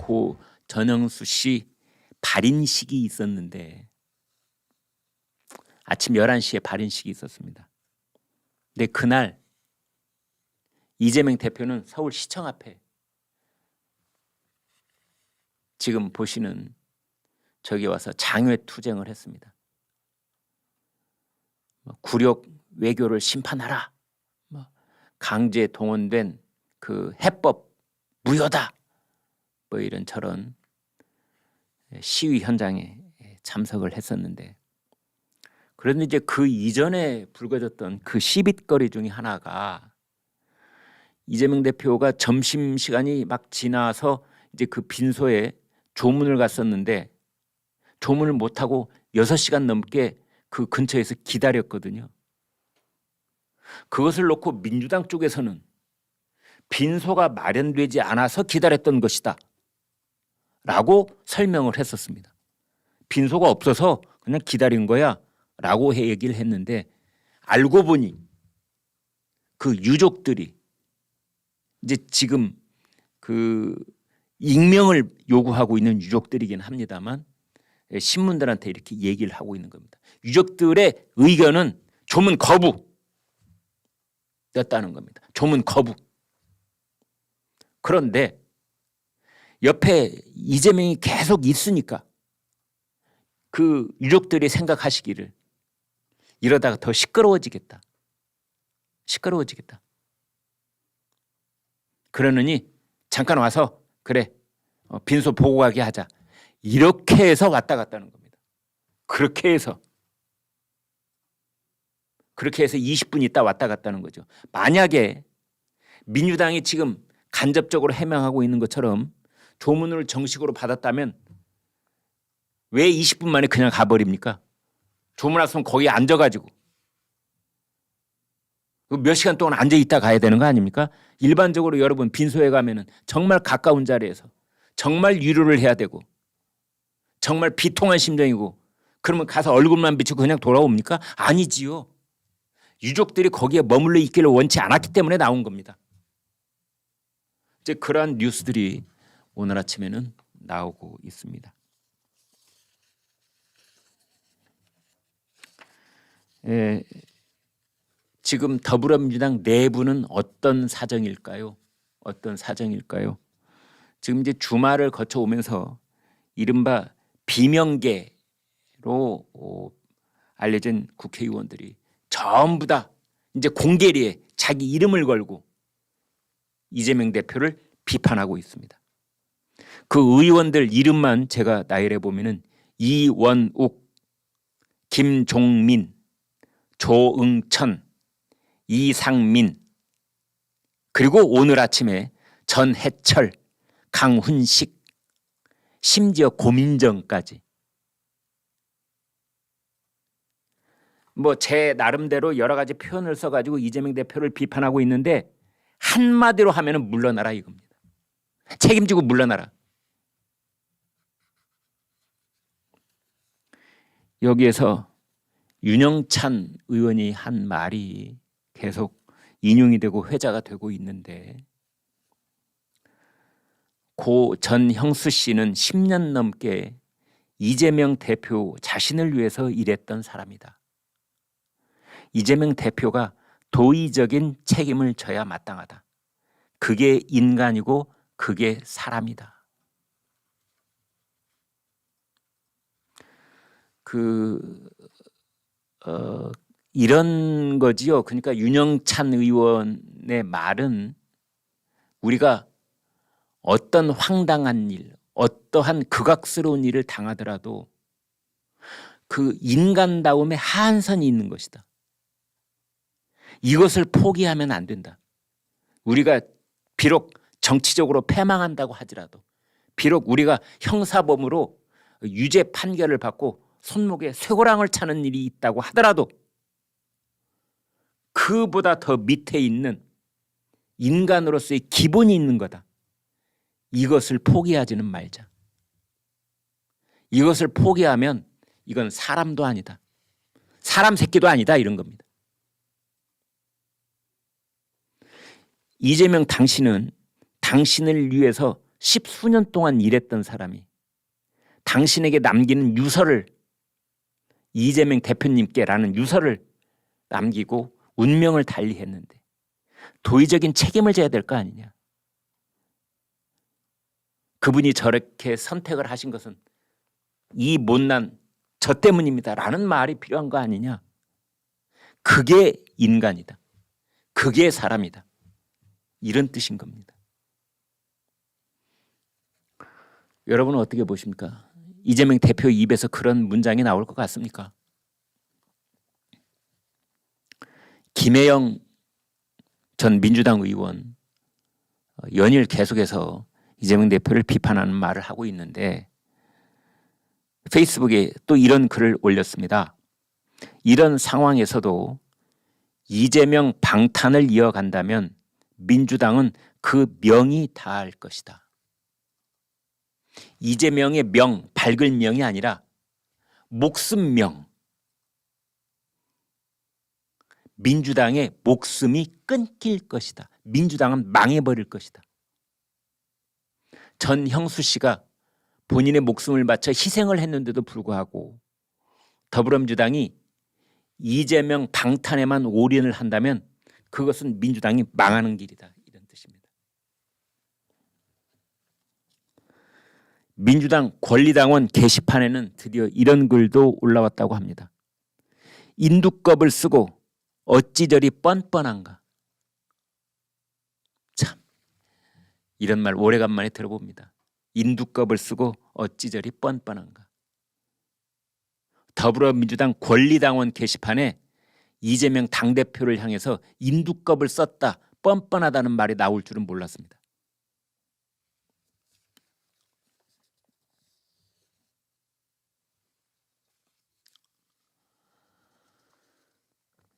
고 전형수 씨 발인식이 있었는데 아침 11시에 발인식이 있었습니다. 근데 그날 이재명 대표는 서울시청 앞에 지금 보시는 저기 와서 장외투쟁을 했습니다. 굴욕 외교를 심판하라. 강제 동원된 그 해법 무효다. 뭐 이런 저런 시위 현장에 참석을 했었는데, 그런데 이제 그 이전에 불거졌던 그 시빗거리 중에 하나가 이재명 대표가 점심시간이 막 지나서 이제 그 빈소에 조문을 갔었는데 조문을 못하고 6시간 넘게 그 근처에서 기다렸거든요. 그것을 놓고 민주당 쪽에서는 빈소가 마련되지 않아서 기다렸던 것이다 라고 설명을 했었습니다. 빈소가 없어서 그냥 기다린 거야 라고 얘기를 했는데, 알고 보니 그 유족들이 이제 지금 그 익명을 요구하고 있는 유족들이긴 합니다만 신문들한테 이렇게 얘기를 하고 있는 겁니다. 유족들의 의견은 조문 거부였다는 겁니다. 조문 거부. 그런데 옆에 이재명이 계속 있으니까 그 유족들이 생각하시기를 이러다가 더 시끄러워지겠다. 그러느니 잠깐 와서 그래 빈소 보고 가게 하자. 이렇게 해서 왔다 갔다는 겁니다. 그렇게 해서 20분 있다 왔다 갔다는 거죠. 만약에 민주당이 지금 간접적으로 해명하고 있는 것처럼 조문을 정식으로 받았다면 왜 20분 만에 그냥 가버립니까? 조문 왔으면 거기에 앉아가지고 몇 시간 동안 앉아있다 가야 되는 거 아닙니까? 일반적으로 여러분 빈소에 가면은 정말 가까운 자리에서 정말 위로를 해야 되고 정말 비통한 심정이고, 그러면 가서 얼굴만 비추고 그냥 돌아옵니까? 아니지요. 유족들이 거기에 머물러 있기를 원치 않았기 때문에 나온 겁니다. 이제 그러한 뉴스들이 오늘 아침에는 나오고 있습니다. 지금 더불어민주당 내부는 어떤 사정일까요? 지금 이제 주말을 거쳐오면서 이른바 비명계로 알려진 국회의원들이 전부 다 이제 공개리에 자기 이름을 걸고 이재명 대표를 비판하고 있습니다. 그 의원들 이름만 제가 나열해 보면은 이원욱, 김종민, 조응천, 이상민, 그리고 오늘 아침에 전해철, 강훈식, 심지어 고민정까지. 뭐 제 나름대로 여러 가지 표현을 써가지고 이재명 대표를 비판하고 있는데 한마디로 하면은 물러나라 이겁니다. 책임지고 물러나라. 여기에서 윤영찬 의원이 한 말이 계속 인용이 되고 회자가 되고 있는데, 고 전형수 씨는 10년 넘게 이재명 대표 자신을 위해서 일했던 사람이다. 이재명 대표가 도의적인 책임을 져야 마땅하다. 그게 인간이고 그게 사람이다. 이런 거지요. 그러니까 윤영찬 의원의 말은 우리가 어떤 황당한 일, 어떠한 극악스러운 일을 당하더라도 그 인간다움의 하한선이 있는 것이다. 이것을 포기하면 안 된다. 우리가 비록 정치적으로 패망한다고 하더라도, 비록 우리가 형사범으로 유죄 판결을 받고 손목에 쇠고랑을 차는 일이 있다고 하더라도 그보다 더 밑에 있는 인간으로서의 기본이 있는 거다. 이것을 포기하지는 말자. 이것을 포기하면 이건 사람도 아니다. 사람 새끼도 아니다 이런 겁니다. 이재명 당신은 당신을 위해서 10수년 동안 일했던 사람이 당신에게 남기는 유서를 이재명 대표님께라는 유서를 남기고 운명을 달리했는데 도의적인 책임을 져야 될 거 아니냐. 그분이 저렇게 선택을 하신 것은 이 못난 저 때문입니다라는 말이 필요한 거 아니냐. 그게 인간이다. 그게 사람이다. 이런 뜻인 겁니다. 여러분은 어떻게 보십니까? 이재명 대표 입에서 그런 문장이 나올 것 같습니까? 김혜영 전 민주당 의원 연일 계속해서 이재명 대표를 비판하는 말을 하고 있는데 페이스북에 또 이런 글을 올렸습니다. 이런 상황에서도 이재명 방탄을 이어간다면 민주당은 그 명이 다할 것이다. 이재명의 명, 밝을 명이 아니라 목숨명. 민주당의 목숨이 끊길 것이다. 민주당은 망해버릴 것이다. 전형수 씨가 본인의 목숨을 바쳐 희생을 했는데도 불구하고 더불어민주당이 이재명 방탄에만 올인을 한다면 그것은 민주당이 망하는 길이다. 이런 뜻입니다. 민주당 권리당원 게시판에는 드디어 이런 글도 올라왔다고 합니다. 인두껍을 쓰고 어찌 저리 뻔뻔한가. 참, 이런 말 오래간만에 들어봅니다. 인두껍을 쓰고 어찌 저리 뻔뻔한가. 더불어민주당 권리당원 게시판에 이재명 당대표를 향해서 인두껍을 썼다, 뻔뻔하다는 말이 나올 줄은 몰랐습니다.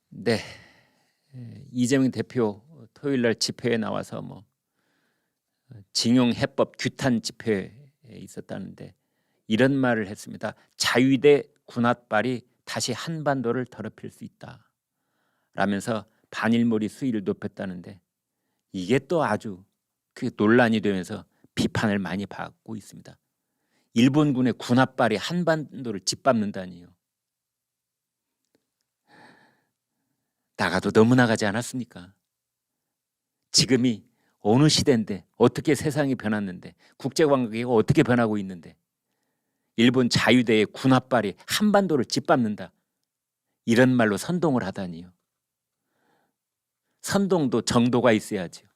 네, 이재명 대표 토요일 날 집회에 나와서 뭐 징용 해법 규탄 집회에 있었다는데 이런 말을 했습니다. 자위대 군홧발이 다시 한반도를 더럽힐 수 있다 라면서 반일몰이 수위를 높였다는데 이게 또 아주 그 논란이 되면서 비판을 많이 받고 있습니다. 일본군의 군홧발이 한반도를 짓밟는다니요. 나가도 너무 나가지 않았습니까? 지금이 어느 시대인데 어떻게 세상이 변했는데 국제관계가 어떻게 변하고 있는데 일본 자유대의 군홧발이 한반도를 짓밟는다. 이런 말로 선동을 하다니요. 선동도 정도가 있어야죠.